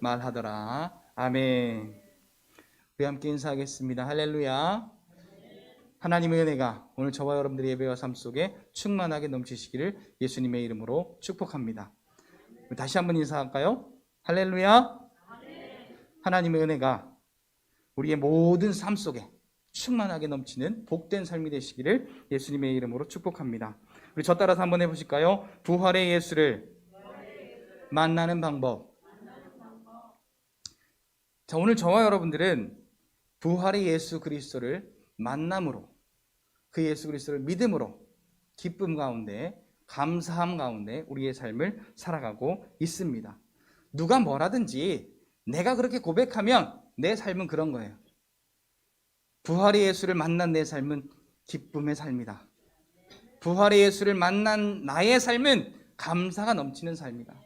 말하더라. 아멘. 우리 함께 인사하겠습니다. 할렐루야. 하나님의 은혜가 오늘 저와 여러분들의 예배와 삶 속에 충만하게 넘치시기를 예수님의 이름으로 축복합니다. 다시 한번 인사할까요? 할렐루야. 하나님의 은혜가 우리의 모든 삶 속에 충만하게 넘치는 복된 삶이 되시기를 예수님의 이름으로 축복합니다. 우리 저 따라서 한번 해보실까요? 부활의 예수를 만나는 방법. 자, 오늘 저와 여러분들은 부활의 예수 그리스도를 만남으로, 그 예수 그리스도를 믿음으로 기쁨 가운데, 감사함 가운데 우리의 삶을 살아가고 있습니다. 누가 뭐라든지 내가 그렇게 고백하면 내 삶은 그런 거예요. 부활의 예수를 만난 내 삶은 기쁨의 삶이다. 부활의 예수를 만난 나의 삶은 감사가 넘치는 삶이다.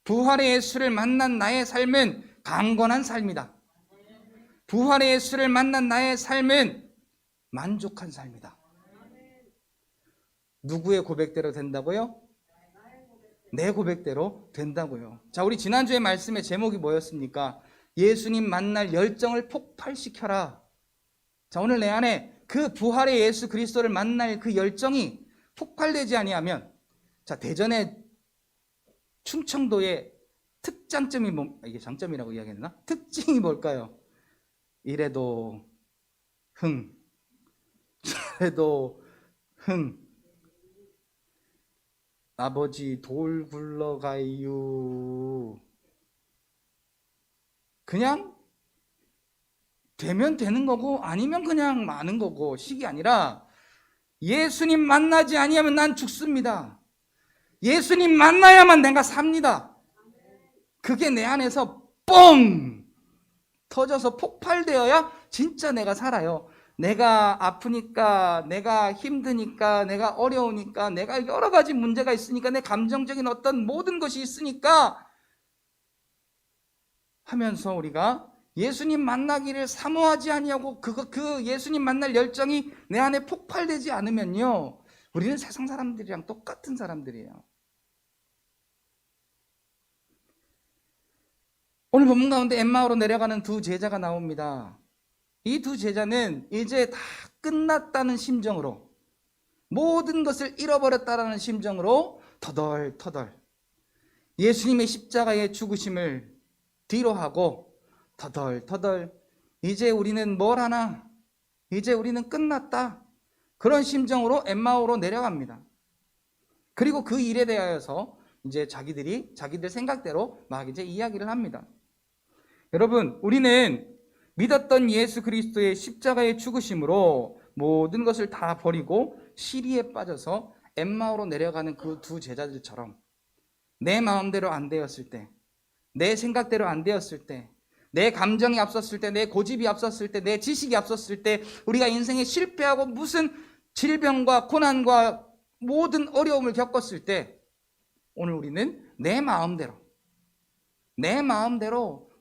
부활의 예수를 만난 나의 삶은 강건한 삶이다. 부활의 예수를 만난 나의 삶은 만족한 삶이다. 누구의 고백대로 된다고요? 내 고백대로 된다고요. 자, 우리 지난주에 말씀의 제목이 뭐였습니까? 예수님 만날 열정을 폭발시켜라. 자, 오늘 내 안에 그 부활의 예수 그리스도를 만날 그 열정이 폭발되지 아니하면, 자, 대전의 충청도의 특장점이 이게 장점이라고 이야기했나? 특징이 뭘까요? 이래도 흥, 저래도 흥. 아버지 돌 굴러가요. 그냥 되면 되는 거고 아니면 그냥 마는 거고 식이 아니라 예수님 만나지 아니하면 난 죽습니다. 예수님 만나야만 내가 삽니다. 그게 내 안에서 뻥 터져서 폭발되어야 진짜 내가 살아요. 내가 아프니까, 내가 힘드니까, 내가 어려우니까, 내가 여러 가지 문제가 있으니까, 내 감정적인 어떤 모든 것이 있으니까 하면서 우리가 예수님 만나기를 사모하지 아니하고 그 예수님 만날 열정이 내 안에 폭발되지 않으면요, 우리는 세상 사람들이랑 똑같은 사람들이에요. 오늘 본문 가운데 엠마오로 내려가는 두 제자가 나옵니다. 이 두 제자는 이제 다 끝났다는 심정으로, 모든 것을 잃어버렸다라는 심정으로 터덜터덜 예수님의 십자가의 죽으심을 뒤로하고 터덜터덜 이제 우리는 뭘 하나, 이제 우리는 끝났다, 그런 심정으로 엠마오로 내려갑니다. 그리고 그 일에 대하여서 이제 자기들 생각대로 막 이제 이야기를 합니다. 여러분, 우리는 믿었던 예수 그리스도의 십자가의 죽으심으로 모든 것을 다 버리고 시리에 빠져서 엠마오로 내려가는 그 두 제자들처럼 내 마음대로 안 되었을 때, 내 생각대로 안 되었을 때, 내 감정이 앞섰을 때, 내 고집이 앞섰을 때, 내 지식이 앞섰을 때, 우리가 인생에 실패하고 무슨 질병과 고난과 모든 어려움을 겪었을 때, 오늘 우리는 내 마음대로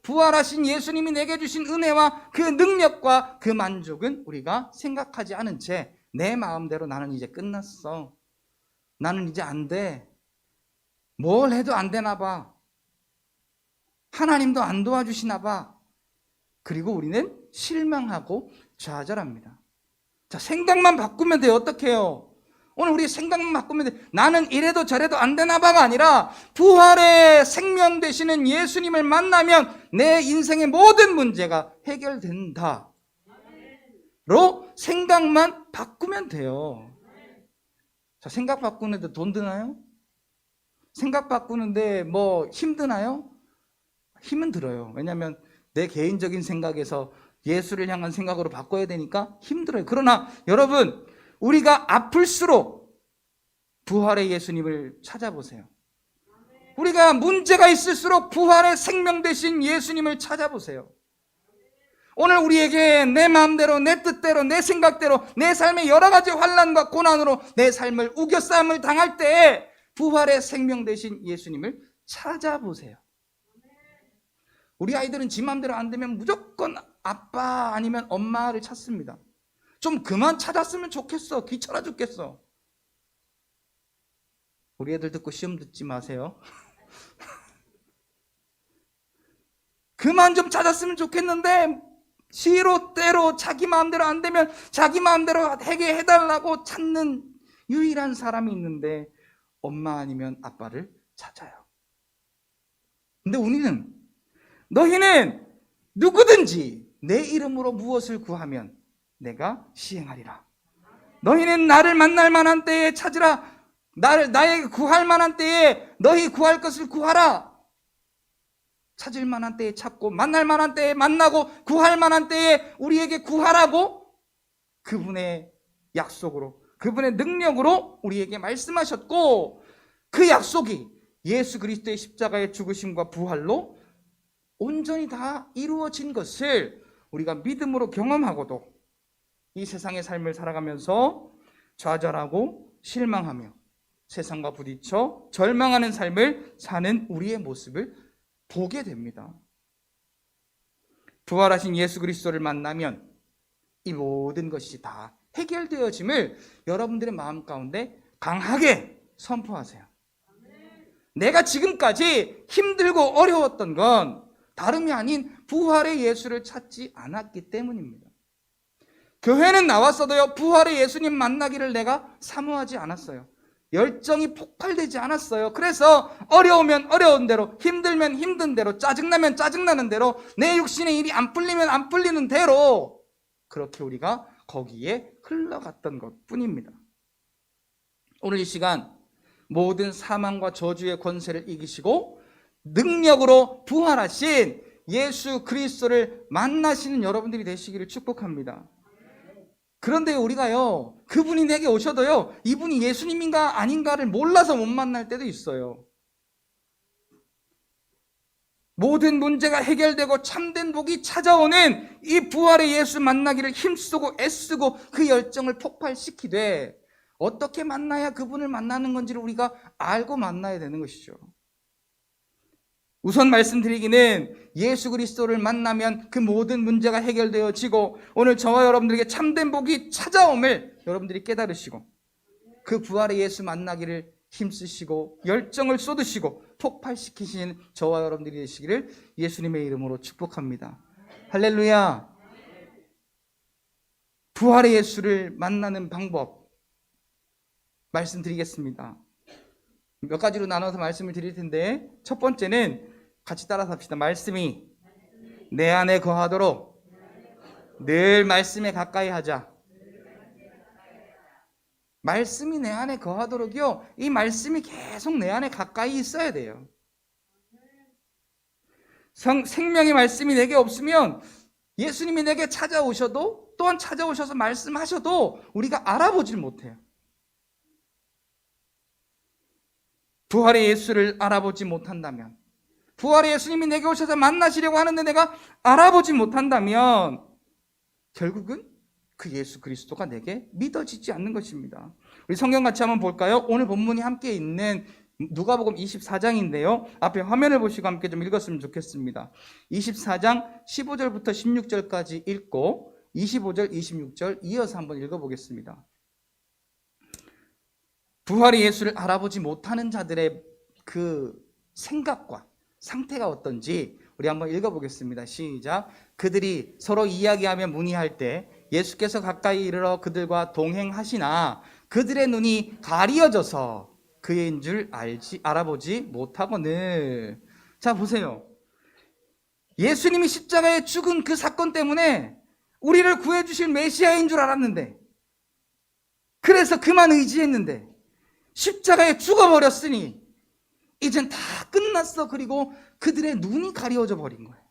부활하신 예수님이 내게 주신 은혜와 그 능력과 그 만족은 우리가 생각하지 않은 채 내 마음대로 나는 이제 끝났어, 나는 이제 안 돼, 뭘 해도 안 되나 봐, 하나님도 안 도와주시나 봐. 그리고 우리는 실망하고 좌절합니다. 자, 생각만 바꾸면 돼요. 어떻게 해요? 오늘 우리 생각만 바꾸면 돼. 나는 이래도 저래도 안 되나 봐가 아니라 부활의 생명 되시는 예수님을 만나면 내 인생의 모든 문제가 해결된다 로 생각만 바꾸면 돼요. 자, 생각 바꾸는데 돈 드나요? 생각 바꾸는데 뭐 힘드나요? 힘은 들어요. 왜냐하면 내 개인적인 생각에서 예수를 향한 생각으로 바꿔야 되니까 힘들어요. 그러나 여러분, 우리가 아플수록 부활의 예수님을 찾아보세요. 우리가 문제가 있을수록 부활의 생명 되신 예수님을 찾아보세요. 오늘 우리에게 내 마음대로, 내 뜻대로, 내 생각대로 내 삶의 여러 가지 환난과 고난으로 내 삶을 우겨싸움을 당할 때 부활의 생명 되신 예수님을 찾아보세요. 우리 아이들은 지 마음대로 안 되면 무조건 아빠 아니면 엄마를 찾습니다. 좀 그만 찾았으면 좋겠어. 귀찮아 죽겠어. 우리 애들 듣고 시험 듣지 마세요. 그만 좀 찾았으면 좋겠는데 시로때로 자기 마음대로 안 되면 자기 마음대로 하게 해달라고 찾는 유일한 사람이 있는데 엄마 아니면 아빠를 찾아요. 근데 우리는 너희는 누구든지 내 이름으로 무엇을 구하면 내가 시행하리라. 너희는 나를 만날 만한 때에 찾으라. 나에게 구할 만한 때에 너희 구할 것을 구하라. 찾을 만한 때에 찾고 만날 만한 때에 만나고 구할 만한 때에 우리에게 구하라고 그분의 약속으로 그분의 능력으로 우리에게 말씀하셨고, 그 약속이 예수 그리스도의 십자가의 죽으심과 부활로 온전히 다 이루어진 것을 우리가 믿음으로 경험하고도 이 세상의 삶을 살아가면서 좌절하고 실망하며 세상과 부딪혀 절망하는 삶을 사는 우리의 모습을 보게 됩니다. 부활하신 예수 그리스도를 만나면 이 모든 것이 다 해결되어짐을 여러분들의 마음 가운데 강하게 선포하세요. 내가 지금까지 힘들고 어려웠던 건 다름이 아닌 부활의 예수를 찾지 않았기 때문입니다. 교회는 나왔어도요, 부활의 예수님 만나기를 내가 사모하지 않았어요. 열정이 폭발되지 않았어요. 그래서 어려우면 어려운 대로, 힘들면 힘든 대로, 짜증나면 짜증나는 대로, 내 육신의 일이 안 풀리면 안 풀리는 대로 그렇게 우리가 거기에 흘러갔던 것 뿐입니다. 오늘 이 시간 모든 사망과 저주의 권세를 이기시고 능력으로 부활하신 예수 그리스도를 만나시는 여러분들이 되시기를 축복합니다. 그런데 우리가요, 그분이 내게 오셔도요, 이분이 예수님인가 아닌가를 몰라서 못 만날 때도 있어요. 모든 문제가 해결되고 참된 복이 찾아오는 이 부활의 예수 만나기를 힘쓰고 애쓰고 그 열정을 폭발시키되 어떻게 만나야 그분을 만나는 건지를 우리가 알고 만나야 되는 것이죠. 우선 말씀드리기는 예수 그리스도를 만나면 그 모든 문제가 해결되어지고 오늘 저와 여러분들에게 참된 복이 찾아옴을 여러분들이 깨달으시고 그 부활의 예수 만나기를 힘쓰시고 열정을 쏟으시고 폭발시키시는 저와 여러분들이 되시기를 예수님의 이름으로 축복합니다. 할렐루야. 부활의 예수를 만나는 방법 말씀드리겠습니다. 몇 가지로 나눠서 말씀을 드릴 텐데, 첫 번째는 같이 따라서 합시다. 말씀이 내 안에 거하도록 늘 말씀에 가까이 하자. 말씀이 내 안에 거하도록요, 이 말씀이 계속 내 안에 가까이 있어야 돼요. 생명의 말씀이 내게 없으면 예수님이 내게 찾아오셔도 또한 찾아오셔서 말씀하셔도 우리가 알아보질 못해요. 부활의 예수를 알아보지 못한다면, 부활의 예수님이 내게 오셔서 만나시려고 하는데 내가 알아보지 못한다면 결국은 그 예수 그리스도가 내게 믿어지지 않는 것입니다. 우리 성경 같이 한번 볼까요? 오늘 본문이 함께 있는 누가복음 24장인데요. 앞에 화면을 보시고 함께 좀 읽었으면 좋겠습니다. 24장 15절부터 16절까지 읽고 25절, 26절 이어서 한번 읽어보겠습니다. 부활의 예수를 알아보지 못하는 자들의 그 생각과 상태가 어떤지 우리 한번 읽어보겠습니다. 시작. 그들이 서로 이야기하며 문의할 때 예수께서 가까이 이르러 그들과 동행하시나 그들의 눈이 가리어져서 그인 줄 알아보지 못하거늘. 자, 보세요. 예수님이 십자가에 죽은 그 사건 때문에 우리를 구해주실 메시아인 줄 알았는데, 그래서 그만 의지했는데 십자가에 죽어버렸으니 이젠 다 끝났어. 그리고 그들의 눈이 가려져 버린 거예요.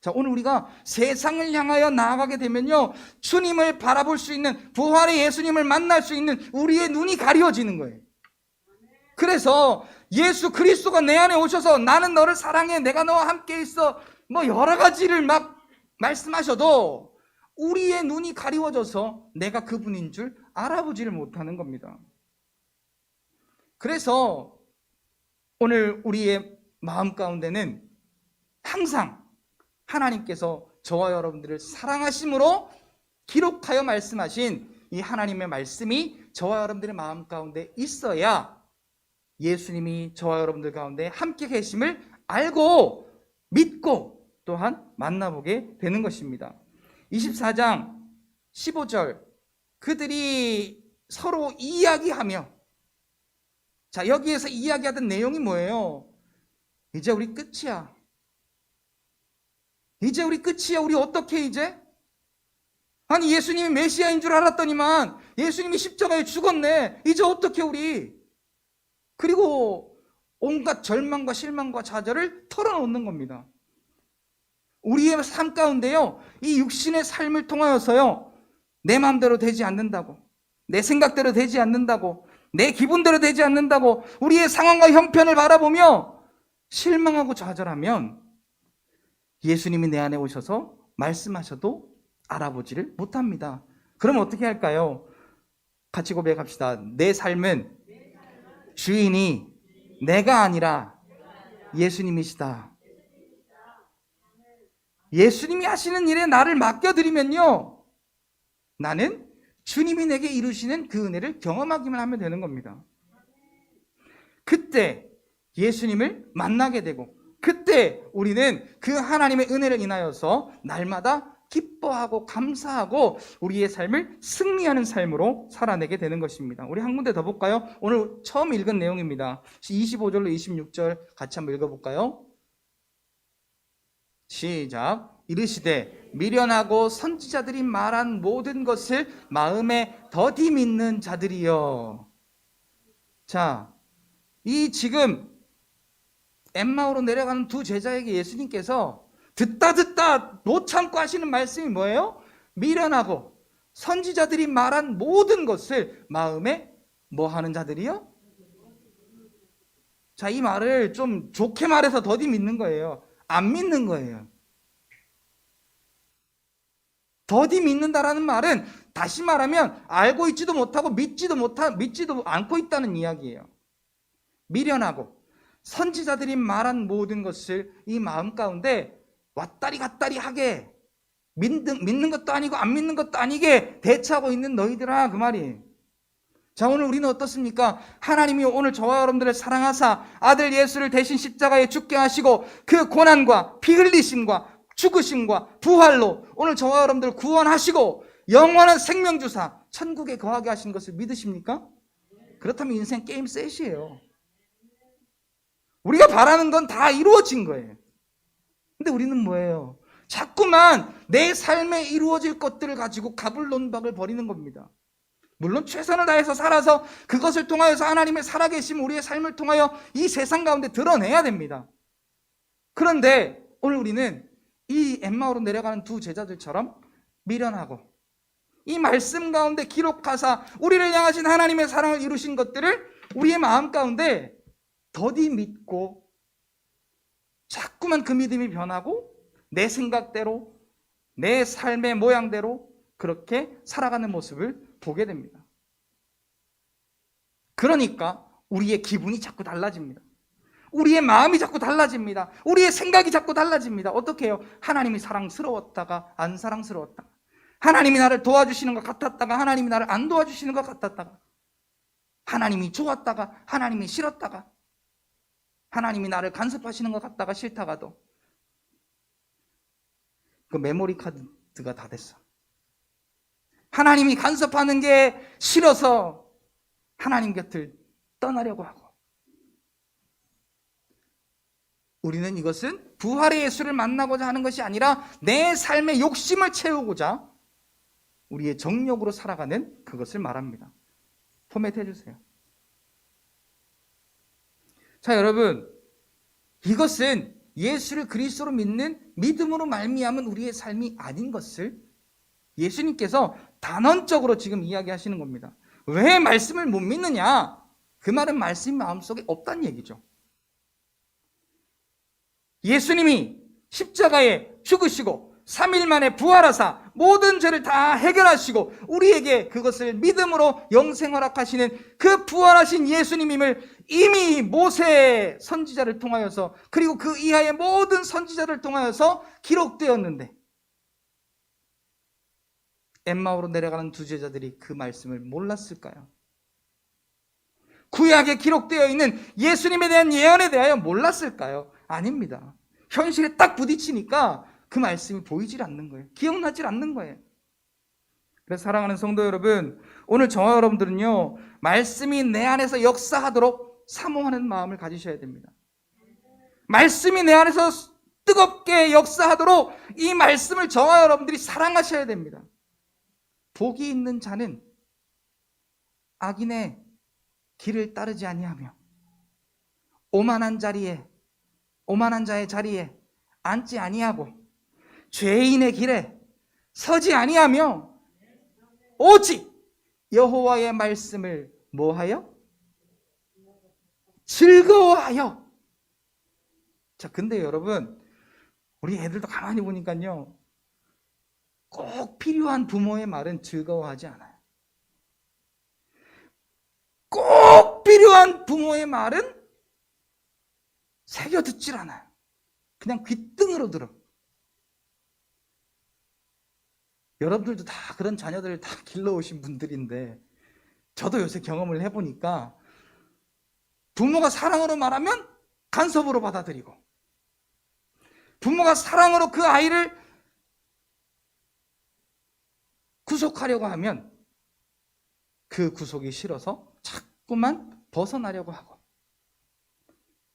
자, 오늘 우리가 세상을 향하여 나아가게 되면요, 주님을 바라볼 수 있는, 부활의 예수님을 만날 수 있는 우리의 눈이 가려지는 거예요. 그래서 예수 그리스도가 내 안에 오셔서 나는 너를 사랑해, 내가 너와 함께 있어, 뭐 여러 가지를 막 말씀하셔도 우리의 눈이 가리워져서 내가 그분인 줄 알아보지를 못하는 겁니다. 그래서 오늘 우리의 마음 가운데는 항상 하나님께서 저와 여러분들을 사랑하심으로 기록하여 말씀하신 이 하나님의 말씀이 저와 여러분들의 마음 가운데 있어야 예수님이 저와 여러분들 가운데 함께 계심을 알고 믿고 또한 만나보게 되는 것입니다. 24장 15절, 그들이 서로 이야기하며, 자, 여기에서 이야기하던 내용이 뭐예요? 이제 우리 끝이야. 이제 우리 끝이야. 우리 어떻게 이제? 아니, 예수님이 메시아인 줄 알았더니만 예수님이 십자가에 죽었네. 이제 어떻게 우리? 그리고 온갖 절망과 실망과 좌절을 털어놓는 겁니다. 우리의 삶 가운데요, 이 육신의 삶을 통하여서요, 내 마음대로 되지 않는다고, 내 생각대로 되지 않는다고, 내 기분대로 되지 않는다고 우리의 상황과 형편을 바라보며 실망하고 좌절하면 예수님이 내 안에 오셔서 말씀하셔도 알아보지를 못합니다. 그럼 어떻게 할까요? 같이 고백합시다. 내 삶은 주인이 내가 아니라 예수님이시다. 예수님이 하시는 일에 나를 맡겨드리면요, 나는 주님이 내게 이루시는 그 은혜를 경험하기만 하면 되는 겁니다. 그때 예수님을 만나게 되고, 그때 우리는 그 하나님의 은혜를 인하여서 날마다 기뻐하고 감사하고 우리의 삶을 승리하는 삶으로 살아내게 되는 것입니다. 우리 한 군데 더 볼까요? 오늘 처음 읽은 내용입니다. 25절로 26절 같이 한번 읽어볼까요? 시작. 이르시되 미련하고 선지자들이 말한 모든 것을 마음에 더디 믿는 자들이여. 자, 이 지금 엠마오로 내려가는 두 제자에게 예수님께서 듣다 못 참고 하시는 말씀이 뭐예요? 미련하고 선지자들이 말한 모든 것을 마음에 뭐 하는 자들이요? 자, 이 말을 좀 좋게 말해서 더디 믿는 거예요. 안 믿는 거예요. 더디 믿는다라는 말은 다시 말하면 알고 있지도 못하고 믿지도 않고 있다는 이야기예요. 미련하고 선지자들이 말한 모든 것을 이 마음 가운데 왔다리 갔다리 하게, 믿는 것도 아니고 안 믿는 것도 아니게 대처하고 있는 너희들아, 그 말이에요. 자, 오늘 우리는 어떻습니까? 하나님이 오늘 저와 여러분들을 사랑하사 아들 예수를 대신 십자가에 죽게 하시고 그 고난과 피 흘리심과 죽으심과 부활로 오늘 저와 여러분들을 구원하시고 영원한 생명 주사 천국에 거하게 하신 것을 믿으십니까? 그렇다면 인생 게임 셋이에요. 우리가 바라는 건 다 이루어진 거예요. 근데 우리는 뭐예요? 자꾸만 내 삶에 이루어질 것들을 가지고 가불논박을 벌이는 겁니다. 물론 최선을 다해서 살아서 그것을 통하여서 하나님의 살아계심, 우리의 삶을 통하여 이 세상 가운데 드러내야 됩니다. 그런데 오늘 우리는 이 엠마오로 내려가는 두 제자들처럼 미련하고 이 말씀 가운데 기록하사 우리를 향하신 하나님의 사랑을 이루신 것들을 우리의 마음 가운데 더디 믿고 자꾸만 그 믿음이 변하고 내 생각대로 내 삶의 모양대로 그렇게 살아가는 모습을 보게 됩니다. 그러니까 우리의 기분이 자꾸 달라집니다. 우리의 마음이 자꾸 달라집니다. 우리의 생각이 자꾸 달라집니다. 어떻게 해요? 하나님이 사랑스러웠다가 안 사랑스러웠다가, 하나님이 나를 도와주시는 것 같았다가 하나님이 나를 안 도와주시는 것 같았다가, 하나님이 좋았다가 하나님이 싫었다가, 하나님이 나를 간섭하시는 것 같다가 싫다가도 그 메모리 카드가 다 됐어. 하나님이 간섭하는 게 싫어서 하나님 곁을 떠나려고 하고, 우리는 이것은 부활의 예수를 만나고자 하는 것이 아니라 내 삶의 욕심을 채우고자 우리의 정욕으로 살아가는 그것을 말합니다. 포맷 해주세요. 자, 여러분, 이것은 예수를 그리스도로 믿는 믿음으로 말미암은 우리의 삶이 아닌 것을 예수님께서 단언적으로 지금 이야기하시는 겁니다. 왜 말씀을 못 믿느냐? 그 말은 말씀이 마음속에 없다는 얘기죠. 예수님이 십자가에 죽으시고 3일 만에 부활하사 모든 죄를 다 해결하시고 우리에게 그것을 믿음으로 영생 허락하시는 그 부활하신 예수님임을 이미 모세 선지자를 통하여서, 그리고 그 이하의 모든 선지자를 통하여서 기록되었는데 엠마오로 내려가는 두 제자들이 그 말씀을 몰랐을까요? 구약에 기록되어 있는 예수님에 대한 예언에 대하여 몰랐을까요? 아닙니다. 현실에 딱 부딪히니까 그 말씀이 보이질 않는 거예요. 기억나질 않는 거예요. 그래서 사랑하는 성도 여러분, 오늘 저와 여러분들은요, 말씀이 내 안에서 역사하도록 사모하는 마음을 가지셔야 됩니다. 말씀이 내 안에서 뜨겁게 역사하도록 이 말씀을 저와 여러분들이 사랑하셔야 됩니다. 복이 있는 자는 악인의 길을 따르지 아니하며 오만한 자의 자리에 앉지 아니하고 죄인의 길에 서지 아니하며 오직 여호와의 말씀을 뭐하여? 즐거워하여. 자, 근데 여러분, 우리 애들도 가만히 보니까요, 꼭 필요한 부모의 말은 즐거워하지 않아요. 꼭 필요한 부모의 말은 새겨 듣질 않아요. 그냥 귓등으로 들어. 여러분들도 다 그런 자녀들을 다 길러오신 분들인데, 저도 요새 경험을 해보니까 부모가 사랑으로 말하면 간섭으로 받아들이고, 부모가 사랑으로 그 아이를 구속하려고 하면 그 구속이 싫어서 자꾸만 벗어나려고 하고,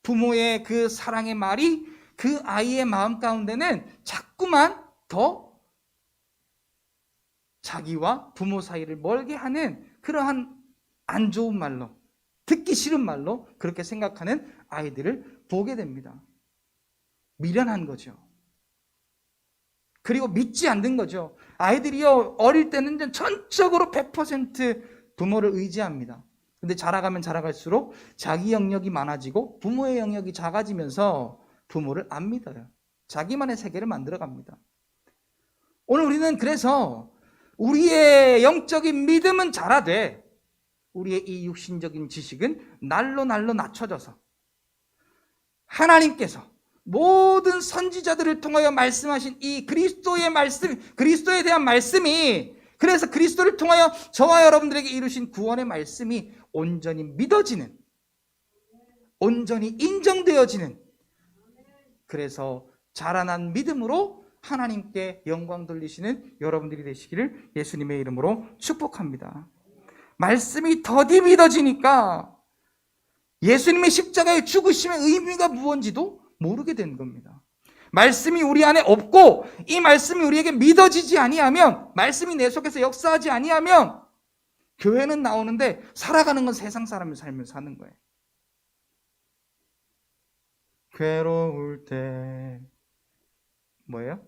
부모의 그 사랑의 말이 그 아이의 마음 가운데는 자꾸만 더 자기와 부모 사이를 멀게 하는 그러한 안 좋은 말로, 듣기 싫은 말로 그렇게 생각하는 아이들을 보게 됩니다. 미련한 거죠. 그리고 믿지 않는 거죠. 아이들이요, 어릴 때는 전적으로 100% 부모를 의지합니다. 근데 자라가면 자라갈수록 자기 영역이 많아지고 부모의 영역이 작아지면서 부모를 안 믿어요. 자기만의 세계를 만들어갑니다. 오늘 우리는 그래서 우리의 영적인 믿음은 자라되 우리의 이 육신적인 지식은 날로 낮춰져서 하나님께서 모든 선지자들을 통하여 말씀하신 이 그리스도의 말씀, 그리스도에 대한 말씀이, 그래서 그리스도를 통하여 저와 여러분들에게 이루신 구원의 말씀이 온전히 믿어지는, 온전히 인정되어지는, 그래서 자라난 믿음으로 하나님께 영광 돌리시는 여러분들이 되시기를 예수님의 이름으로 축복합니다. 말씀이 더디 믿어지니까 예수님의 십자가의 죽으심의 의미가 무엇인지도 모르게 된 겁니다. 말씀이 우리 안에 없고 이 말씀이 우리에게 믿어지지 아니하면, 말씀이 내 속에서 역사하지 아니하면 교회는 나오는데 살아가는 건 세상 사람의 삶을 사는 거예요. 괴로울 때 뭐예요?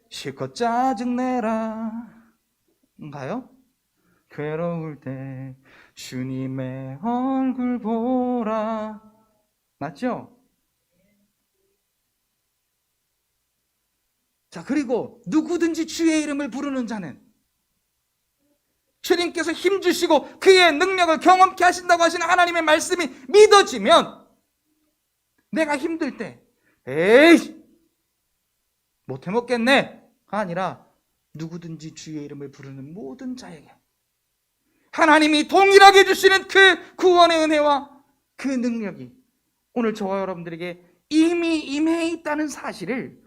실컷 짜증내라 가요? 괴로울 때 주님의 얼굴 보라, 맞죠? 자, 그리고 누구든지 주의 이름을 부르는 자는, 주님께서 힘주시고 그의 능력을 경험케 하신다고 하시는 하나님의 말씀이 믿어지면, 내가 힘들 때 에이 못해 먹겠네 가 아니라 누구든지 주의 이름을 부르는 모든 자에게 하나님이 동일하게 주시는 그 구원의 은혜와 그 능력이 오늘 저와 여러분들에게 이미 임해 있다는 사실을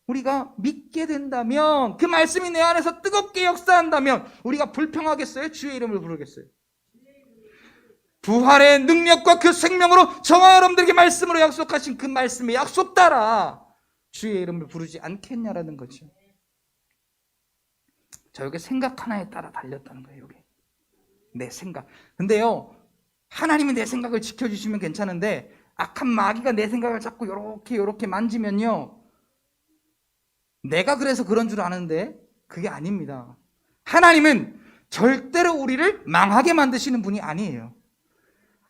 우리가 믿게 된다면, 그 말씀이 내 안에서 뜨겁게 역사한다면 우리가 불평하겠어요? 주의 이름을 부르겠어요? 부활의 능력과 그 생명으로 저와 여러분들에게 말씀으로 약속하신 그 말씀의 약속 따라 주의 이름을 부르지 않겠냐라는 거죠. 자, 이게 생각 하나에 따라 달렸다는 거예요. 이게 내 생각. 근데요, 하나님이 내 생각을 지켜주시면 괜찮은데 악한 마귀가 내 생각을 자꾸 요렇게 만지면요, 내가 그래서 그런 줄 아는데 그게 아닙니다. 하나님은 절대로 우리를 망하게 만드시는 분이 아니에요.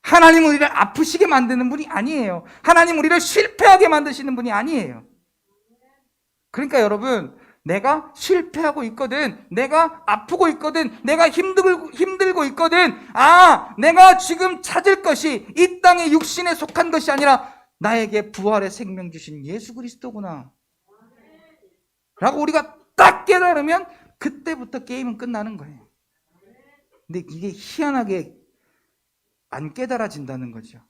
하나님 우리를 아프시게 만드는 분이 아니에요. 하나님 우리를 실패하게 만드시는 분이 아니에요. 그러니까 여러분, 내가 실패하고 있거든, 내가 아프고 있거든, 내가 힘들고 있거든, 내가 지금 찾을 것이 이 땅의 육신에 속한 것이 아니라 나에게 부활의 생명 주신 예수 그리스도구나 라고 우리가 딱 깨달으면 그때부터 게임은 끝나는 거예요. 근데 이게 희한하게 안 깨달아진다는 거죠.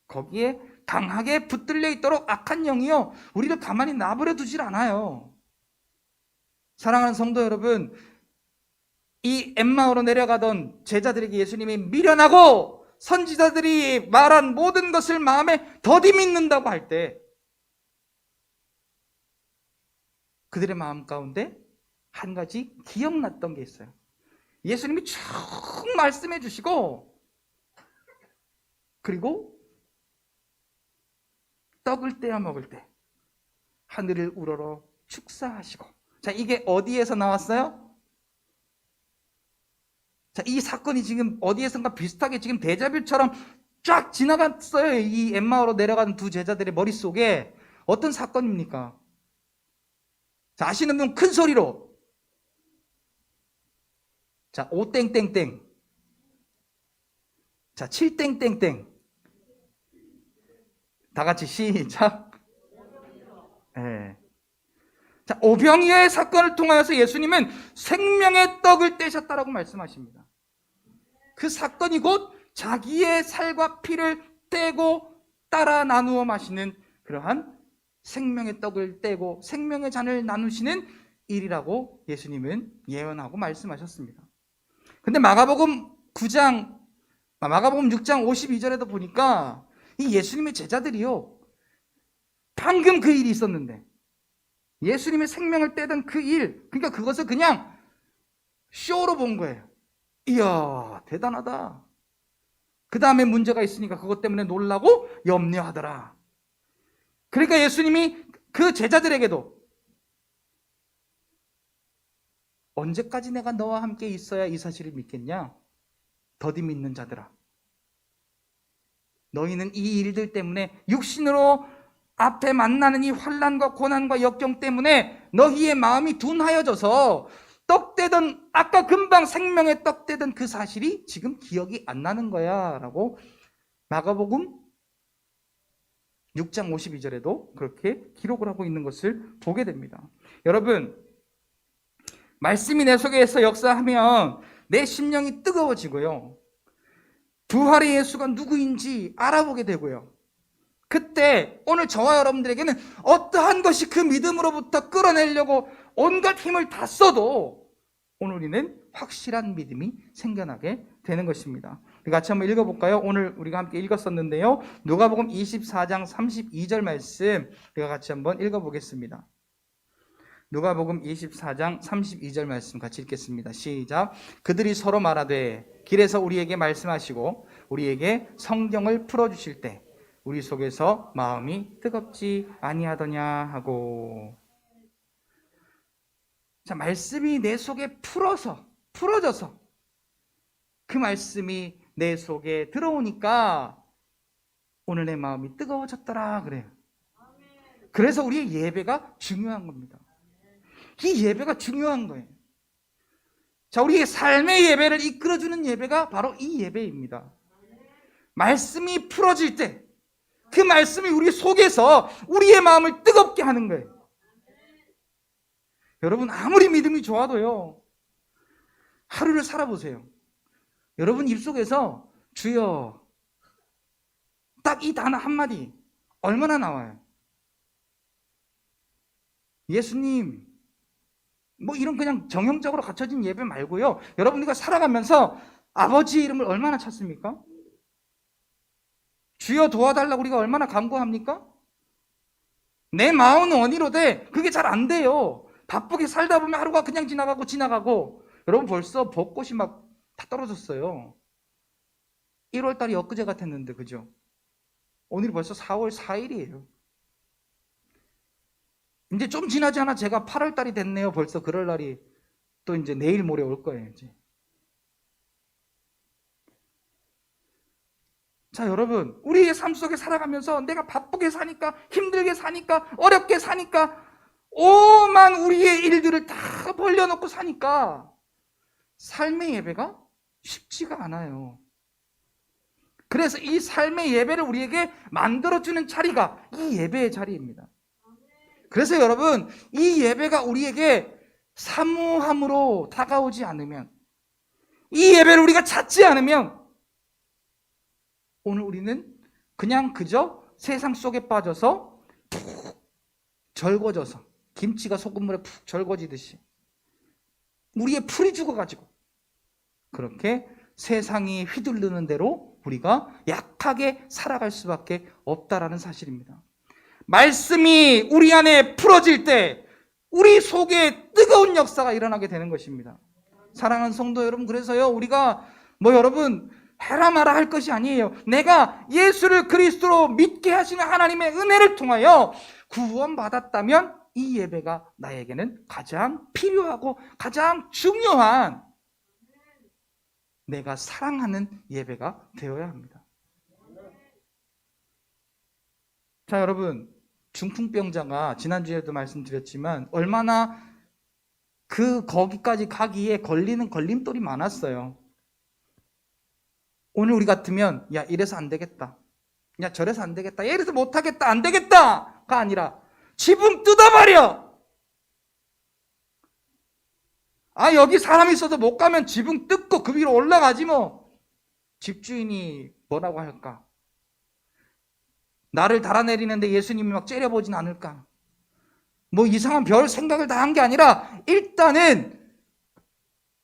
거기에 강하게 붙들려 있도록 악한 영이요 우리를 가만히 놔버려 두질 않아요. 사랑하는 성도 여러분, 이 엠마오로 내려가던 제자들에게 예수님이 미련하고 선지자들이 말한 모든 것을 마음에 더디 믿는다고 할 때 그들의 마음 가운데 한 가지 기억났던 게 있어요. 예수님이 쭉 말씀해 주시고 그리고 떡을 떼어 먹을 때 하늘을 우러러 축사하시고, 자, 이게 어디에서 나왔어요? 자, 이 사건이 지금 어디에선가 비슷하게 지금 데자뷰처럼 쫙 지나갔어요. 이 엠마오로 내려가는 두 제자들의 머릿속에. 어떤 사건입니까? 자, 아시는 분 큰 소리로. 자, 5땡땡땡. 자, 7땡땡땡. 다 같이 시작. 네. 자, 오병이어의 사건을 통하여서 예수님은 생명의 떡을 떼셨다라고 말씀하십니다. 그 사건이 곧 자기의 살과 피를 떼고 따라 나누어 마시는 그러한 생명의 떡을 떼고 생명의 잔을 나누시는 일이라고 예수님은 예언하고 말씀하셨습니다. 근데 마가복음 6장 52절에도 보니까 이 예수님의 제자들이요, 방금 그 일이 있었는데 예수님의 생명을 떼던 그 일, 그러니까 그것을 그냥 쇼로 본 거예요. 이야, 대단하다. 그 다음에 문제가 있으니까 그것 때문에 놀라고 염려하더라. 그러니까 예수님이 그 제자들에게도 언제까지 내가 너와 함께 있어야 이 사실을 믿겠냐? 더디 믿는 자들아, 너희는 이 일들 때문에 육신으로 앞에 만나는 이 환난과 고난과 역경 때문에 너희의 마음이 둔하여져서 떡대던, 아까 금방 생명의 떡대던 그 사실이 지금 기억이 안 나는 거야 라고 마가복음 6장 52절에도 그렇게 기록을 하고 있는 것을 보게 됩니다. 여러분, 말씀이 내 속에서 역사하면 내 심령이 뜨거워지고요, 부활의 예수가 누구인지 알아보게 되고요, 그때 오늘 저와 여러분들에게는 어떠한 것이 그 믿음으로부터 끌어내려고 온갖 힘을 다 써도 오늘 우리는 확실한 믿음이 생겨나게 되는 것입니다. 우리 같이 한번 읽어볼까요? 오늘 우리가 함께 읽었었는데요, 누가복음 24장 32절 말씀 우리가 같이 한번 읽어보겠습니다. 누가복음 24장 32절 말씀 같이 읽겠습니다. 시작. 그들이 서로 말하되 길에서 우리에게 말씀하시고 우리에게 성경을 풀어주실 때 우리 속에서 마음이 뜨겁지 아니하더냐 하고. 자, 말씀이 내 속에 풀어져서 그 말씀이 내 속에 들어오니까 오늘 내 마음이 뜨거워졌더라 그래요. 그래서 우리의 예배가 중요한 겁니다. 이 예배가 중요한 거예요. 자, 우리의 삶의 예배를 이끌어주는 예배가 바로 이 예배입니다. 말씀이 풀어질 때 그 말씀이 우리 속에서 우리의 마음을 뜨겁게 하는 거예요. 여러분, 아무리 믿음이 좋아도요, 하루를 살아보세요. 여러분 입속에서 주여, 딱 이 단어 한마디 얼마나 나와요? 예수님, 뭐 이런 그냥 정형적으로 갖춰진 예배 말고요, 여러분들과 살아가면서 아버지 이름을 얼마나 찾습니까? 주여 도와달라고 우리가 얼마나 간구합니까? 내 마음은 원이로되 그게 잘 안 돼요. 바쁘게 살다 보면 하루가 그냥 지나가고 여러분 벌써 벚꽃이 막 다 떨어졌어요. 1월달이 엊그제 같았는데, 그죠? 오늘이 벌써 4월 4일이에요. 이제 좀 지나지 않아 제가 8월달이 됐네요. 벌써 그럴 날이 또 이제 내일 모레 올 거예요. 이제. 자, 여러분, 우리의 삶 속에 살아가면서 내가 바쁘게 사니까, 힘들게 사니까, 어렵게 사니까, 오만 우리의 일들을 다 벌려놓고 사니까 삶의 예배가 쉽지가 않아요. 그래서 이 삶의 예배를 우리에게 만들어주는 자리가 이 예배의 자리입니다. 그래서 여러분, 이 예배가 우리에게 사모함으로 다가오지 않으면, 이 예배를 우리가 찾지 않으면 오늘 우리는 그냥 그저 세상 속에 빠져서 푹 절거져서 김치가 소금물에 푹 절거지듯이 우리의 풀이 죽어가지고 그렇게 세상이 휘두르는 대로 우리가 약하게 살아갈 수밖에 없다라는 사실입니다. 말씀이 우리 안에 풀어질 때 우리 속에 뜨거운 역사가 일어나게 되는 것입니다. 사랑하는 성도 여러분, 그래서요 우리가 여러분 해라 마라 할 것이 아니에요. 내가 예수를 그리스도로 믿게 하시는 하나님의 은혜를 통하여 구원받았다면 이 예배가 나에게는 가장 필요하고 가장 중요한 내가 사랑하는 예배가 되어야 합니다. 자, 여러분, 중풍병자가 지난주에도 말씀드렸지만 얼마나 거기까지 가기에 걸리는 걸림돌이 많았어요. 오늘 우리 같으면 야 이래서 안 되겠다, 야 저래서 안 되겠다, 야 이래서 못하겠다, 안 되겠다가 아니라 지붕 뜯어버려. 여기 사람이 있어서 못 가면 지붕 뜯고 그 위로 올라가지 뭐. 집주인이 뭐라고 할까? 나를 달아내리는데 예수님이 막 째려보진 않을까? 이상한 별 생각을 다 한 게 아니라 일단은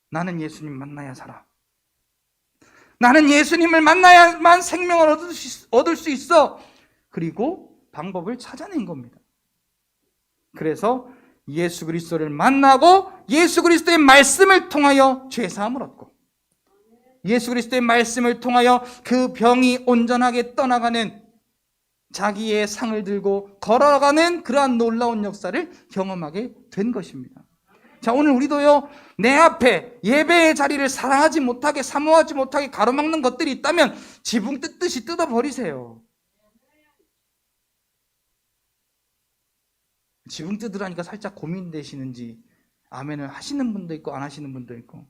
나는 예수님 만나야 살아. 나는 예수님을 만나야만 생명을 얻을 수 있어. 그리고 방법을 찾아낸 겁니다. 그래서 예수 그리스도를 만나고 예수 그리스도의 말씀을 통하여 죄사함을 얻고 예수 그리스도의 말씀을 통하여 그 병이 온전하게 떠나가는 자기의 상을 들고 걸어가는 그러한 놀라운 역사를 경험하게 된 것입니다. 자, 오늘 우리도요 내 앞에 예배의 자리를 사랑하지 못하게 사모하지 못하게 가로막는 것들이 있다면 지붕 뜯듯이 뜯어버리세요. 지붕 뜯으라니까 살짝 고민되시는지 아멘을 하시는 분도 있고 안 하시는 분도 있고.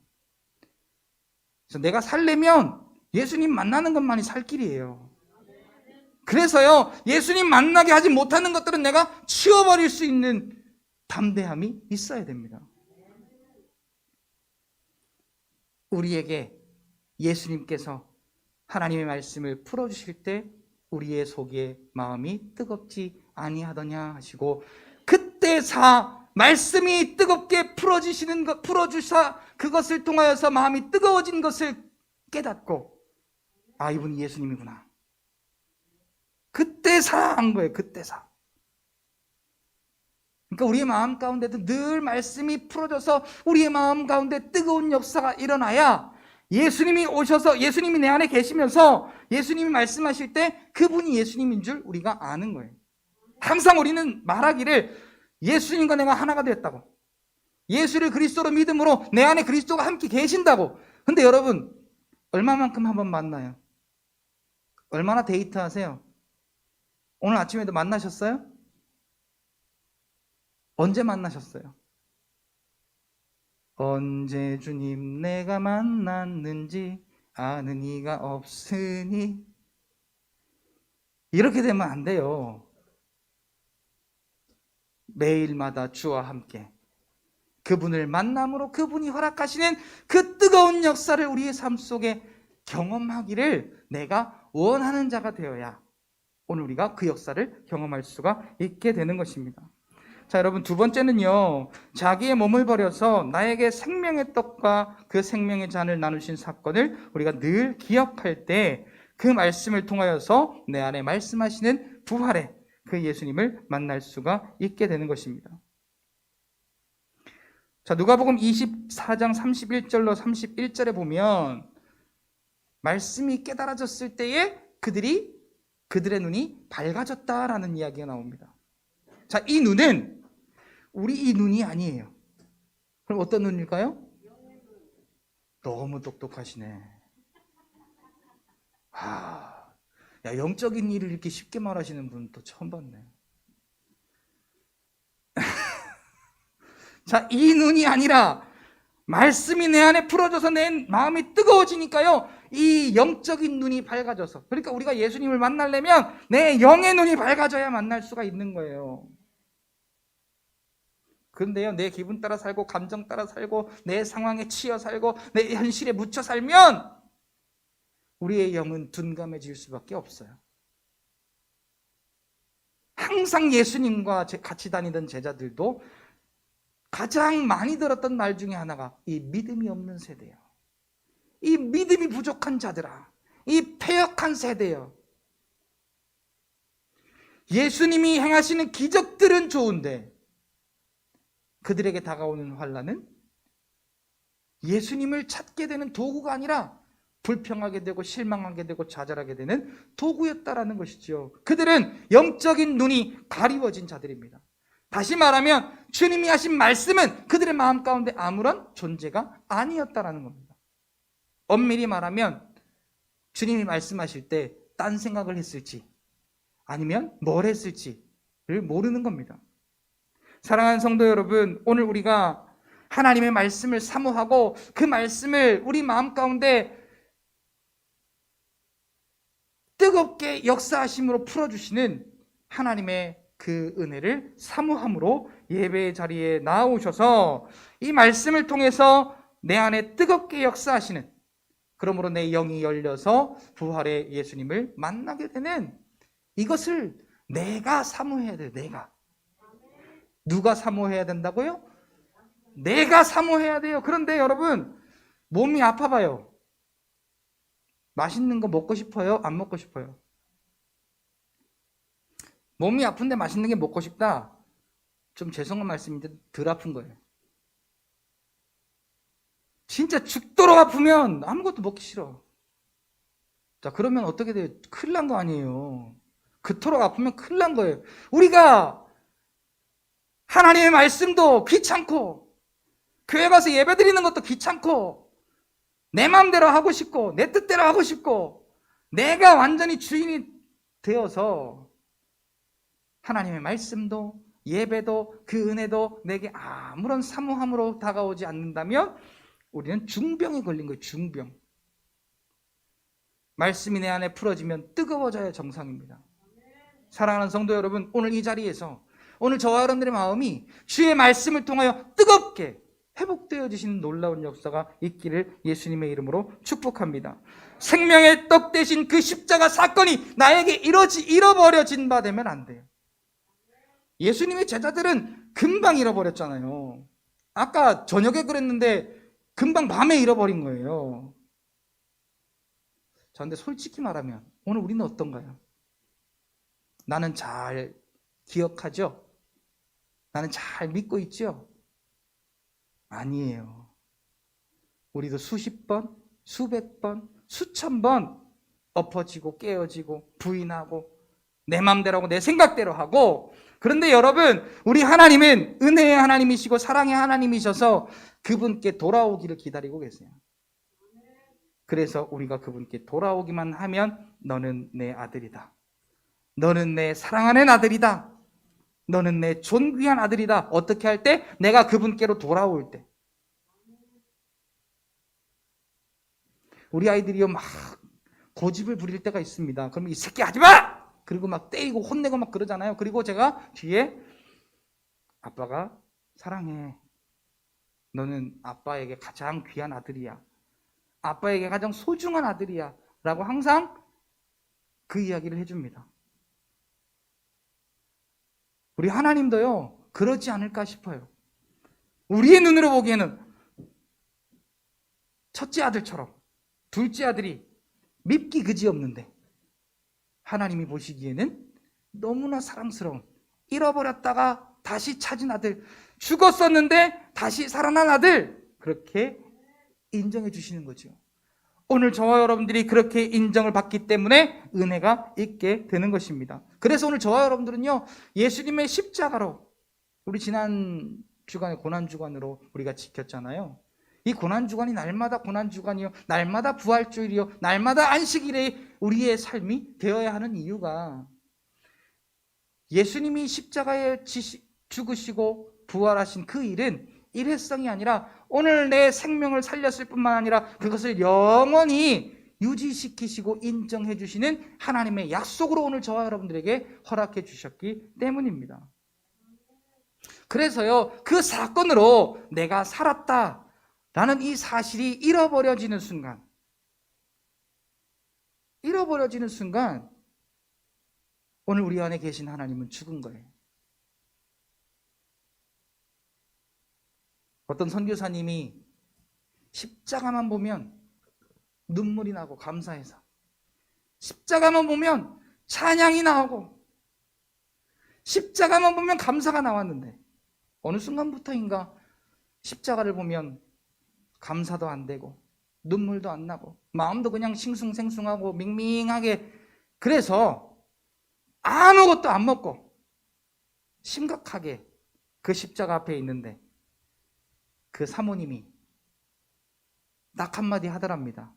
그래서 내가 살려면 예수님 만나는 것만이 살 길이에요. 그래서요 예수님 만나게 하지 못하는 것들은 내가 치워버릴 수 있는 담대함이 있어야 됩니다. 우리에게 예수님께서 하나님의 말씀을 풀어주실 때 우리의 속에 마음이 뜨겁지 아니하더냐 하시고, 그때 말씀이 뜨겁게 풀어주사 그것을 통하여서 마음이 뜨거워진 것을 깨닫고 이분이 예수님이구나. 그때 한 거예요. 그때 그러니까 우리의 마음 가운데도 늘 말씀이 풀어져서 우리의 마음 가운데 뜨거운 역사가 일어나야 예수님이 오셔서 예수님이 내 안에 계시면서 예수님이 말씀하실 때 그분이 예수님인 줄 우리가 아는 거예요. 항상 우리는 말하기를 예수님과 내가 하나가 되었다고, 예수를 그리스도로 믿음으로 내 안에 그리스도가 함께 계신다고. 근데 여러분 얼마만큼 한번 만나요? 얼마나 데이트하세요? 오늘 아침에도 만나셨어요? 언제 만나셨어요? 언제 주님 내가 만났는지 아는 이가 없으니. 이렇게 되면 안 돼요. 매일마다 주와 함께 그분을 만남으로 그분이 허락하시는 그 뜨거운 역사를 우리의 삶 속에 경험하기를 내가 원하는 자가 되어야 오늘 우리가 그 역사를 경험할 수가 있게 되는 것입니다. 자, 여러분, 두 번째는요, 자기의 몸을 버려서 나에게 생명의 떡과 그 생명의 잔을 나누신 사건을 우리가 늘 기억할 때 그 말씀을 통하여서 내 안에 말씀하시는 부활의 그 예수님을 만날 수가 있게 되는 것입니다. 자, 누가복음 24장 31절로 31절에 보면 말씀이 깨달아졌을 때에 그들의 눈이 밝아졌다라는 이야기가 나옵니다. 자, 이 눈은 우리 이 눈이 아니에요. 그럼 어떤 눈일까요? 너무 똑똑하시네. 영적인 일을 이렇게 쉽게 말하시는 분 또 처음 봤네. 자, 이 눈이 아니라 말씀이 내 안에 풀어져서 내 마음이 뜨거워지니까요, 이 영적인 눈이 밝아져서, 그러니까 우리가 예수님을 만나려면 내 영의 눈이 밝아져야 만날 수가 있는 거예요. 그런데요, 내 기분 따라 살고 감정 따라 살고 내 상황에 치여 살고 내 현실에 묻혀 살면 우리의 영은 둔감해질 수밖에 없어요. 항상 예수님과 같이 다니던 제자들도 가장 많이 들었던 말 중에 하나가 이 믿음이 없는 세대요. 이 믿음이 부족한 자들아, 이 패역한 세대요. 예수님이 행하시는 기적들은 좋은데 그들에게 다가오는 환난은 예수님을 찾게 되는 도구가 아니라 불평하게 되고 실망하게 되고 좌절하게 되는 도구였다라는 것이죠. 그들은 영적인 눈이 가리워진 자들입니다. 다시 말하면 주님이 하신 말씀은 그들의 마음 가운데 아무런 존재가 아니었다라는 겁니다. 엄밀히 말하면 주님이 말씀하실 때 딴 생각을 했을지 아니면 뭘 했을지를 모르는 겁니다. 사랑하는 성도 여러분, 오늘 우리가 하나님의 말씀을 사모하고 그 말씀을 우리 마음 가운데 뜨겁게 역사하심으로 풀어주시는 하나님의 그 은혜를 사모함으로 예배의 자리에 나오셔서 이 말씀을 통해서 내 안에 뜨겁게 역사하시는, 그러므로 내 영이 열려서 부활의 예수님을 만나게 되는 이것을 내가 사모해야 돼요. 내가. 누가 사모해야 된다고요? 내가 사모해야 돼요. 그런데 여러분, 몸이 아파봐요. 맛있는 거 먹고 싶어요? 안 먹고 싶어요? 몸이 아픈데 맛있는 게 먹고 싶다? 좀 죄송한 말씀인데 덜 아픈 거예요. 진짜 죽도록 아프면 아무것도 먹기 싫어. 자, 그러면 어떻게 돼요? 큰일 난 거 아니에요. 그토록 아프면 큰일 난 거예요. 우리가 하나님의 말씀도 귀찮고 교회 가서 예배 드리는 것도 귀찮고 내 마음대로 하고 싶고 내 뜻대로 하고 싶고 내가 완전히 주인이 되어서 하나님의 말씀도 예배도 그 은혜도 내게 아무런 사모함으로 다가오지 않는다면 우리는 중병에 걸린 거예요. 중병. 말씀이 내 안에 풀어지면 뜨거워져야 정상입니다. 사랑하는 성도 여러분, 오늘 이 자리에서 오늘 저와 여러분들의 마음이 주의 말씀을 통하여 뜨겁게 회복되어지시는 놀라운 역사가 있기를 예수님의 이름으로 축복합니다. 생명의 떡 대신 그 십자가 사건이 나에게 잃어버려진 바 되면 안 돼요. 예수님의 제자들은 금방 잃어버렸잖아요. 아까 저녁에 그랬는데 금방 밤에 잃어버린 거예요. 자, 근데 솔직히 말하면 오늘 우리는 어떤가요? 나는 잘 기억하죠? 나는 잘 믿고 있죠? 아니에요. 우리도 수십 번, 수백 번, 수천 번 엎어지고 깨어지고 부인하고 내 마음대로 하고 내 생각대로 하고, 그런데 여러분, 우리 하나님은 은혜의 하나님이시고 사랑의 하나님이셔서 그분께 돌아오기를 기다리고 계세요. 그래서 우리가 그분께 돌아오기만 하면 너는 내 아들이다. 너는 내 사랑하는 아들이다. 너는 내 존귀한 아들이다. 어떻게 할 때? 내가 그분께로 돌아올 때. 우리 아이들이요 막 고집을 부릴 때가 있습니다. 그러면 이 새끼 하지 마! 그리고 막 때리고 혼내고 막 그러잖아요. 그리고 제가 뒤에 아빠가 사랑해. 너는 아빠에게 가장 귀한 아들이야. 아빠에게 가장 소중한 아들이야. 라고 항상 그 이야기를 해줍니다. 우리 하나님도요 그러지 않을까 싶어요. 우리의 눈으로 보기에는 첫째 아들처럼 둘째 아들이 밉기 그지없는데 하나님이 보시기에는 너무나 사랑스러운, 잃어버렸다가 다시 찾은 아들, 죽었었는데 다시 살아난 아들, 그렇게 인정해 주시는 거죠. 오늘 저와 여러분들이 그렇게 인정을 받기 때문에 은혜가 있게 되는 것입니다. 그래서 오늘 저와 여러분들은요 예수님의 십자가로, 우리 지난 주간에 고난주간으로 우리가 지켰잖아요. 이 고난주간이 날마다 고난주간이요, 날마다 부활주일이요, 날마다 안식일에 우리의 삶이 되어야 하는 이유가 예수님이 십자가에 죽으시고 부활하신 그 일은 일회성이 아니라 오늘 내 생명을 살렸을 뿐만 아니라 그것을 영원히 유지시키시고 인정해 주시는 하나님의 약속으로 오늘 저와 여러분들에게 허락해 주셨기 때문입니다. 그래서요 그 사건으로 내가 살았다 라는 이 사실이 잃어버려지는 순간 오늘 우리 안에 계신 하나님은 죽은 거예요. 어떤 선교사님이 십자가만 보면 눈물이 나고 감사해서, 십자가만 보면 찬양이 나오고, 십자가만 보면 감사가 나왔는데 어느 순간부터인가 십자가를 보면 감사도 안 되고 눈물도 안 나고 마음도 그냥 싱숭생숭하고 밍밍하게, 그래서 아무것도 안 먹고 심각하게 그 십자가 앞에 있는데 그 사모님이 딱 한마디 하더랍니다.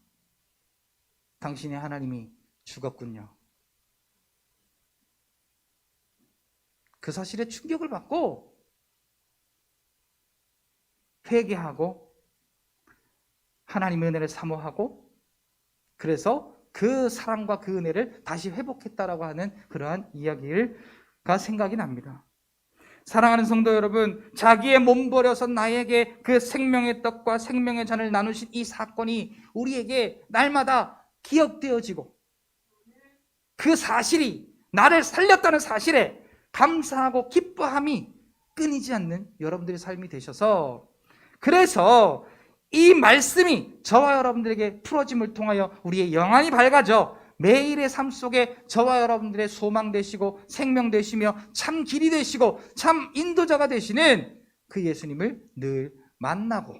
당신의 하나님이 죽었군요. 그 사실에 충격을 받고 회개하고 하나님의 은혜를 사모하고, 그래서 그 사랑과 그 은혜를 다시 회복했다라고 하는 그러한 이야기가 생각이 납니다. 사랑하는 성도 여러분, 자기의 몸 버려서 나에게 그 생명의 떡과 생명의 잔을 나누신 이 사건이 우리에게 날마다 기억되어지고, 그 사실이 나를 살렸다는 사실에 감사하고 기뻐함이 끊이지 않는 여러분들의 삶이 되셔서, 그래서 이 말씀이 저와 여러분들에게 풀어짐을 통하여 우리의 영안이 밝아져 매일의 삶 속에 저와 여러분들의 소망 되시고 생명 되시며 참 길이 되시고 참 인도자가 되시는 그 예수님을 늘 만나고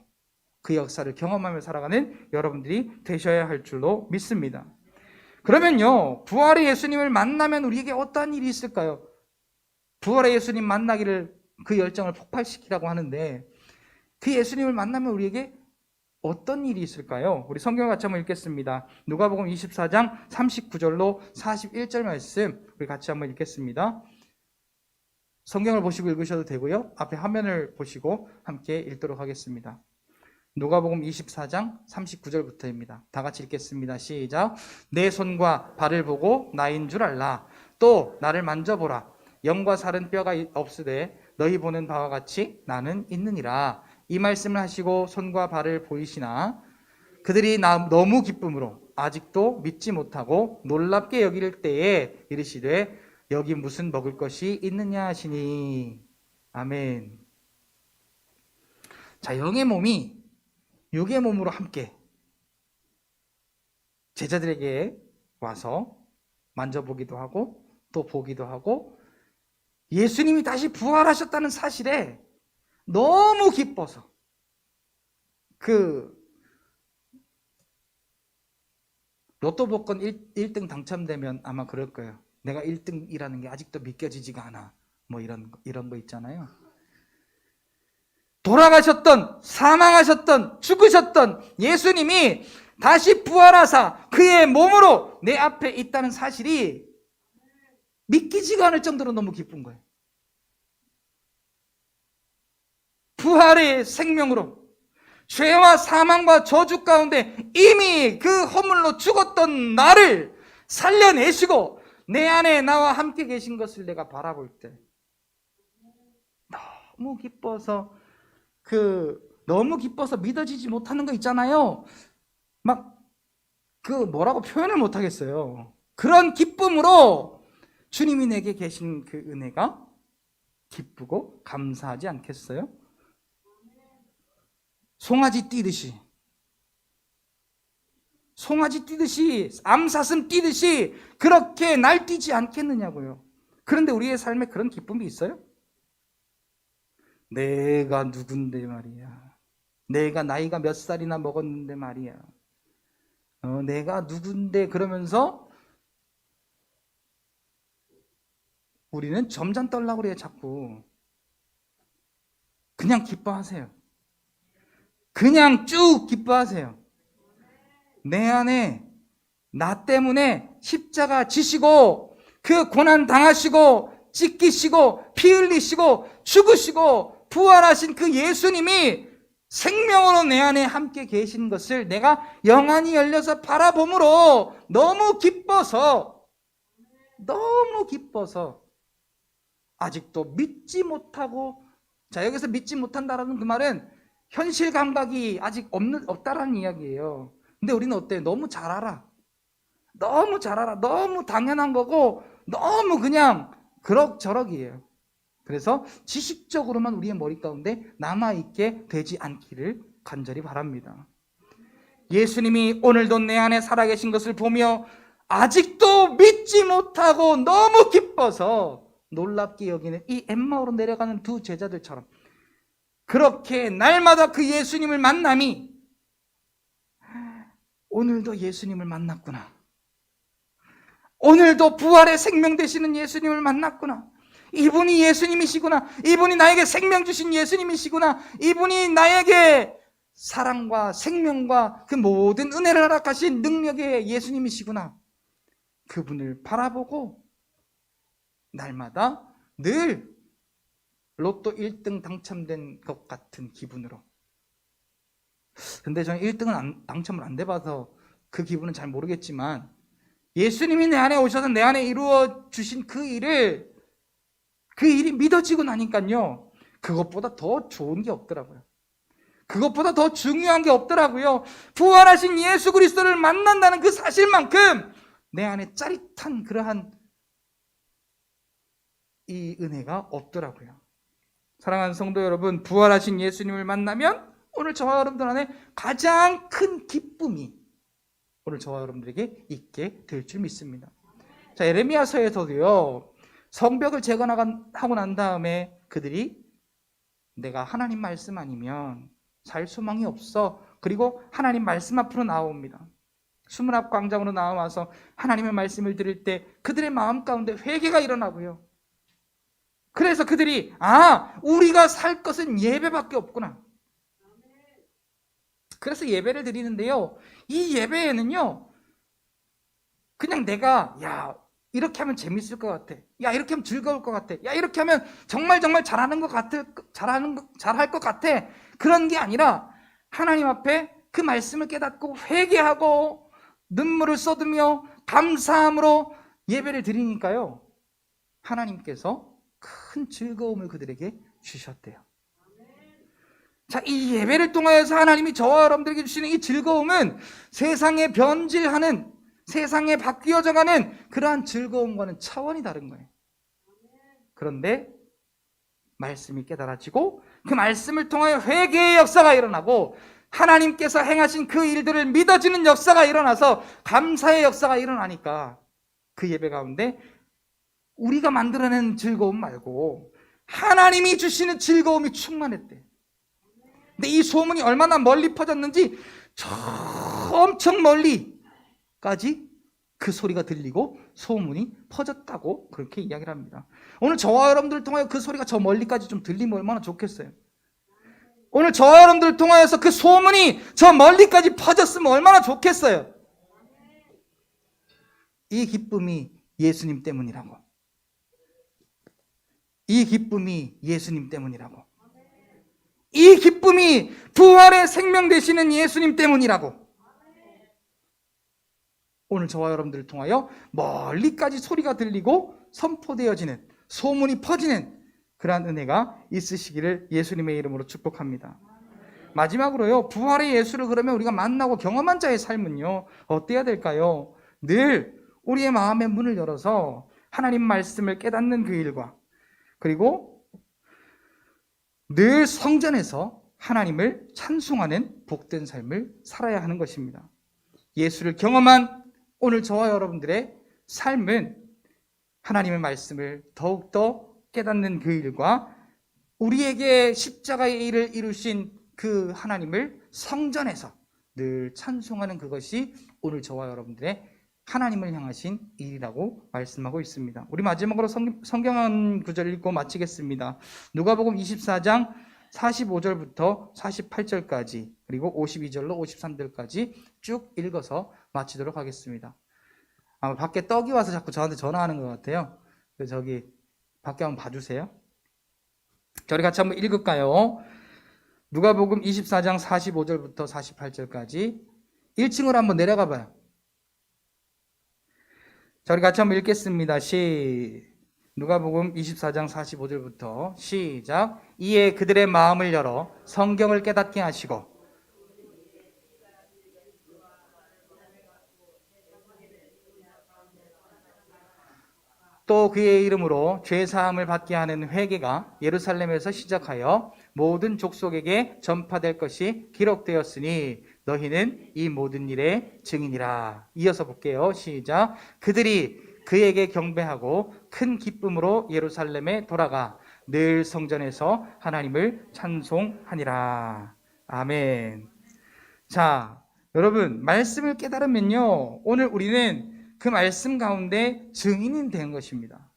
그 역사를 경험하며 살아가는 여러분들이 되셔야 할 줄로 믿습니다. 그러면요, 부활의 예수님을 만나면 우리에게 어떠한 일이 있을까요? 부활의 예수님 만나기를 그 열정을 폭발시키라고 하는데, 그 예수님을 만나면 우리에게 어떤 일이 있을까요? 우리 성경을 같이 한번 읽겠습니다. 누가복음 24장 39절로 41절 말씀 우리 같이 한번 읽겠습니다. 성경을 보시고 읽으셔도 되고요, 앞에 화면을 보시고 함께 읽도록 하겠습니다. 누가복음 24장 39절부터입니다. 다 같이 읽겠습니다. 시작. 내 손과 발을 보고 나인 줄 알라. 또 나를 만져보라. 영과 살은 뼈가 없으되 너희 보는 바와 같이 나는 있느니라. 이 말씀을 하시고 손과 발을 보이시나 그들이 너무 기쁨으로 아직도 믿지 못하고 놀랍게 여길 때에 이르시되 여기 무슨 먹을 것이 있느냐 하시니. 아멘. 자, 영의 몸이 육의 몸으로 함께 제자들에게 와서 만져보기도 하고 또 보기도 하고, 예수님이 다시 부활하셨다는 사실에 너무 기뻐서, 그 로또 복권 1등 당첨되면 아마 그럴 거예요. 내가 1등이라는 게 아직도 믿겨지지가 않아. 뭐 이런 거 있잖아요. 돌아가셨던, 사망하셨던, 죽으셨던 예수님이 다시 부활하사 그의 몸으로 내 앞에 있다는 사실이 믿기지가 않을 정도로 너무 기쁜 거예요. 부활의 생명으로 죄와 사망과 저주 가운데 이미 그 허물로 죽었던 나를 살려내시고 내 안에 나와 함께 계신 것을 내가 바라볼 때 너무 기뻐서, 너무 기뻐서 믿어지지 못하는 거 있잖아요. 막 뭐라고 표현을 못 하겠어요. 그런 기쁨으로 주님이 내게 계신 그 은혜가 기쁘고 감사하지 않겠어요? 송아지 뛰듯이, 암사슴 뛰듯이 그렇게 날뛰지 않겠느냐고요. 그런데 우리의 삶에 그런 기쁨이 있어요? 내가 누군데 말이야. 내가 나이가 몇 살이나 먹었는데 말이야. 내가 누군데, 그러면서 우리는 점잖 떨라고 그래요. 자꾸. 그냥 기뻐하세요. 그냥 쭉 기뻐하세요. 내 안에 나 때문에 십자가 지시고 그 고난 당하시고 찢기시고 피 흘리시고 죽으시고 부활하신 그 예수님이 생명으로 내 안에 함께 계신 것을 내가 영안이 열려서 바라봄으로 너무 기뻐서 아직도 믿지 못하고, 자, 여기서 믿지 못한다라는 그 말은 현실 감각이 아직 없다라는 이야기예요. 근데 우리는 어때요? 너무 잘 알아. 너무 당연한 거고 너무 그냥 그럭저럭이에요. 그래서 지식적으로만 우리의 머리 가운데 남아있게 되지 않기를 간절히 바랍니다. 예수님이 오늘도 내 안에 살아계신 것을 보며 아직도 믿지 못하고 너무 기뻐서 놀랍게 여기는 이 엠마오로 내려가는 두 제자들처럼 그렇게 날마다 그 예수님을 만남이 오늘도 예수님을 만났구나. 오늘도 부활의 생명 되시는 예수님을 만났구나. 이분이 예수님이시구나. 이분이 나에게 생명 주신 예수님이시구나. 이분이 나에게 사랑과 생명과 그 모든 은혜를 허락하신 능력의 예수님이시구나. 그분을 바라보고 날마다 늘 로또 1등 당첨된 것 같은 기분으로. 근데 저는 1등은 당첨을 안 돼봐서 그 기분은 잘 모르겠지만 예수님이 내 안에 오셔서 내 안에 이루어 주신 그 일이 믿어지고 나니까요, 그것보다 더 좋은 게 없더라고요. 그것보다 더 중요한 게 없더라고요. 부활하신 예수 그리스도를 만난다는 그 사실만큼 내 안에 짜릿한 그러한 이 은혜가 없더라고요. 사랑하는 성도 여러분, 부활하신 예수님을 만나면 오늘 저와 여러분들 안에 가장 큰 기쁨이 오늘 저와 여러분들에게 있게 될 줄 믿습니다. 자, 예레미야서에서도요, 성벽을 재건하고 난 다음에 그들이 내가 하나님 말씀 아니면 살 소망이 없어. 그리고 하나님 말씀 앞으로 나옵니다. 수문 앞 광장으로 나와서 하나님의 말씀을 들을 때 그들의 마음 가운데 회개가 일어나고요. 그래서 그들이 우리가 살 것은 예배밖에 없구나. 그래서 예배를 드리는데요, 이 예배에는요, 그냥 내가 이렇게 하면 재밌을 것 같아. 이렇게 하면 즐거울 것 같아. 이렇게 하면 정말 잘하는 것 같아. 잘할 것 같아. 그런 게 아니라 하나님 앞에 그 말씀을 깨닫고 회개하고 눈물을 쏟으며 감사함으로 예배를 드리니까요, 하나님께서 큰 즐거움을 그들에게 주셨대요. 자, 이 예배를 통하여서 하나님이 저와 여러분들에게 주시는 이 즐거움은 세상에 변질하는, 세상에 바뀌어져가는 그러한 즐거움과는 차원이 다른 거예요. 그런데 말씀이 깨달아지고 그 말씀을 통하여 회개의 역사가 일어나고 하나님께서 행하신 그 일들을 믿어지는 역사가 일어나서 감사의 역사가 일어나니까 그 예배 가운데 우리가 만들어낸 즐거움 말고 하나님이 주시는 즐거움이 충만했대. 근데 이 소문이 얼마나 멀리 퍼졌는지 저 엄청 멀리까지 그 소리가 들리고 소문이 퍼졌다고 그렇게 이야기를 합니다. 오늘 저와 여러분들을 통하여 그 소리가 저 멀리까지 좀 들리면 얼마나 좋겠어요. 오늘 저와 여러분들을 통하여서 그 소문이 저 멀리까지 퍼졌으면 얼마나 좋겠어요. 이 기쁨이 예수님 때문이라고. 이 기쁨이 예수님 때문이라고. 이 기쁨이 부활의 생명 되시는 예수님 때문이라고. 오늘 저와 여러분들을 통하여 멀리까지 소리가 들리고 선포되어지는, 소문이 퍼지는 그러한 은혜가 있으시기를 예수님의 이름으로 축복합니다. 마지막으로요, 부활의 예수를 그러면 우리가 만나고 경험한 자의 삶은요, 어때야 될까요? 늘 우리의 마음의 문을 열어서 하나님 말씀을 깨닫는 그 일과, 그리고 늘 성전에서 하나님을 찬송하는 복된 삶을 살아야 하는 것입니다. 예수를 경험한 오늘 저와 여러분들의 삶은 하나님의 말씀을 더욱더 깨닫는 그 일과 우리에게 십자가의 일을 이루신 그 하나님을 성전에서 늘 찬송하는 그것이 오늘 저와 여러분들의 하나님을 향하신 일이라고 말씀하고 있습니다. 우리 마지막으로 성경 한 구절 읽고 마치겠습니다. 누가복음 24장 45절부터 48절까지 그리고 52절로 53절까지 쭉 읽어서 마치도록 하겠습니다. 밖에 떡이 와서 자꾸 저한테 전화하는 것 같아요. 저기 밖에 한번 봐주세요. 저희 같이 한번 읽을까요? 누가복음 24장 45절부터 48절까지 1층으로 한번 내려가 봐요. 자, 우리 같이 한번 읽겠습니다. 누가복음 24장 45절부터 시작. 이에 그들의 마음을 열어 성경을 깨닫게 하시고 또 그의 이름으로 죄사함을 받게 하는 회개가 예루살렘에서 시작하여 모든 족속에게 전파될 것이 기록되었으니 너희는 이 모든 일의 증인이라. 이어서 볼게요. 시작. 그들이 그에게 경배하고 큰 기쁨으로 예루살렘에 돌아가 늘 성전에서 하나님을 찬송하니라. 아멘. 자, 여러분, 말씀을 깨달으면요, 오늘 우리는 그 말씀 가운데 증인이 된 것입니다.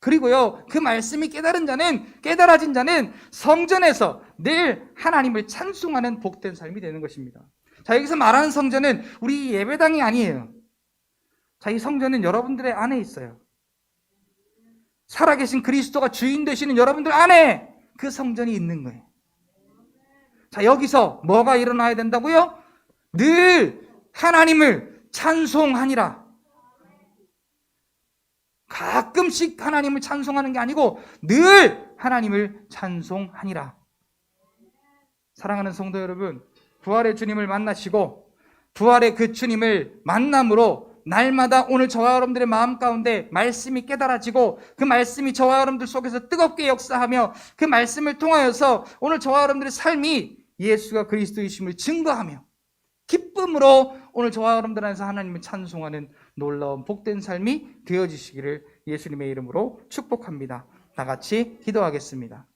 그리고요, 그 말씀이 깨달아진 자는 성전에서 늘 하나님을 찬송하는 복된 삶이 되는 것입니다. 자, 여기서 말하는 성전은 우리 예배당이 아니에요. 자, 이 성전은 여러분들의 안에 있어요. 살아계신 그리스도가 주인 되시는 여러분들 안에 그 성전이 있는 거예요. 자, 여기서 뭐가 일어나야 된다고요? 늘 하나님을 찬송하니라. 가끔씩 하나님을 찬송하는 게 아니고 늘 하나님을 찬송하니라. 사랑하는 성도 여러분, 부활의 주님을 만나시고 부활의 그 주님을 만남으로 날마다 오늘 저와 여러분들의 마음 가운데 말씀이 깨달아지고 그 말씀이 저와 여러분들 속에서 뜨겁게 역사하며 그 말씀을 통하여서 오늘 저와 여러분들의 삶이 예수가 그리스도이심을 증거하며 기쁨으로 오늘 저와 여러분들 안에서 하나님을 찬송하는 놀라운 복된 삶이 되어지시기를 예수님의 이름으로 축복합니다. 다 같이 기도하겠습니다.